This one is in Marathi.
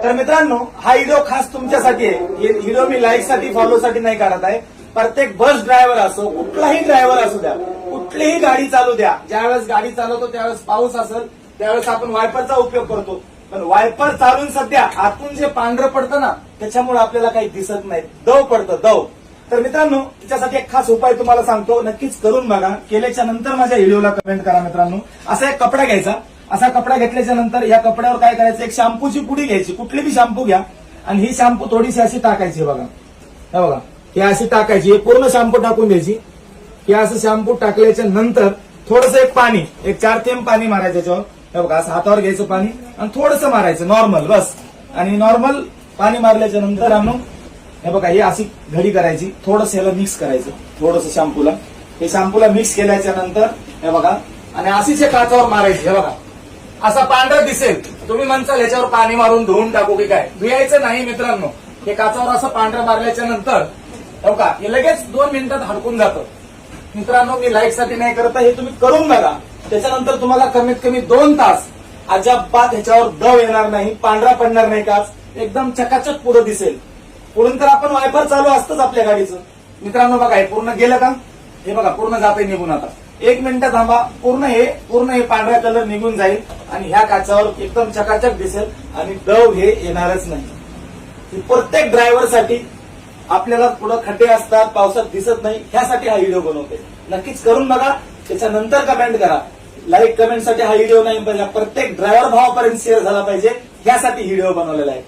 तर मित्रांनो, हा व्हिडिओ खास तुमच्यासाठी आहे. हे व्हिडिओ मी लाईक साठी फॉलो साठी नाही करत आहे. प्रत्येक बस ड्रायव्हर असो, कुठलाही ड्रायव्हर असू द्या, कुठलीही गाडी चालू द्या, ज्यावेळेस गाडी चालवतो त्यावेळेस पाऊस असेल त्यावेळेस आपण वायपरचा उपयोग करतो. पण वायपर चालून सध्या आतून जे पांढरं पडतं ना, त्याच्यामुळे आपल्याला काही दिसत नाही, दव पडतं दव. तर मित्रांनो, त्याच्यासाठी एक खास उपाय तुम्हाला सांगतो, नक्कीच करून बघा. केल्याच्या नंतर माझ्या व्हिडिओला कमेंट करा. मित्रांनो, असा एक कपडा घ्यायचा. असा कपडा घेतल्याच्या नंतर या कपड्यावर काय करायचं, एक शॅम्पूची पुडी घ्यायची, कुठली बी शॅम्पू घ्या, आणि ही शॅम्पू थोडीशी अशी टाकायची. बघा हे बघा, ही अशी टाकायची, हे पूर्ण शॅम्पू टाकून द्यायची. हे असं शॅम्पू टाकल्याच्या नंतर थोडंसं एक पाणी, एक 4 थेंब पाणी मारायचं त्याच्यावर. हे बघा, असं हातावर घ्यायचं पाणी आणि थोडंसं मारायचं नॉर्मल, बस. आणि नॉर्मल पाणी मारल्याच्या नंतर आणून हे बघा, ही अशी घडी करायची, थोडंसं याला मिक्स करायचं, थोडंसं शॅम्पूला. हे शॅम्पूला मिक्स केल्याच्या नंतर हे बघा, आणि अशीच काचावर मारायची. हे बघा, असा पांढरा दिसेल. तुम्ही म्हणताल याच्यावर पाणी मारून धुवून टाकू की काय, धुयायचं नाही मित्रांनो. हे काचावर असं पांढरं मारल्याच्या नंतर हे बघा, हे लगेच 2 मिनिटात हडकून जातं. मित्रांनो, मी लाईक साठी नाही करत, हे तुम्ही करून बघा. त्याच्यानंतर तुम्हाला कमीत कमी 2 तास अजिबात ह्याच्यावर दव येणार नाही, पांढरा पडणार नाही, काच एकदम चकाचक पुढे दिसेल. पुढून तर आपण वायपर चालू असतंच आपल्या गाडीचं. मित्रांनो बघा, हे पूर्ण गेलं का, हे बघा पूर्ण जाते निघून. आता 1 मिनिट थांबा, पूर्ण हे पांढरा कलर निघून जाईल आणि ह्या काचावर एकदम चकाचक दिसेल आणि दव हे येणारच नाही. प्रत्येक ड्रायव्हर साठी आपल्याला पुढे खड्डे असतात, पावसात दिसत नाही, ह्यासाठी हा व्हिडिओ बनवते. नक्कीच करून बघा, त्याच्यानंतर कमेंट करा. लाईक कमेंट साठी हा व्हिडिओ नाही, प्रत्येक ड्रायव्हर भावापर्यंत शेअर झाला पाहिजे, यासाठी व्हिडिओ बनवलेला आहे.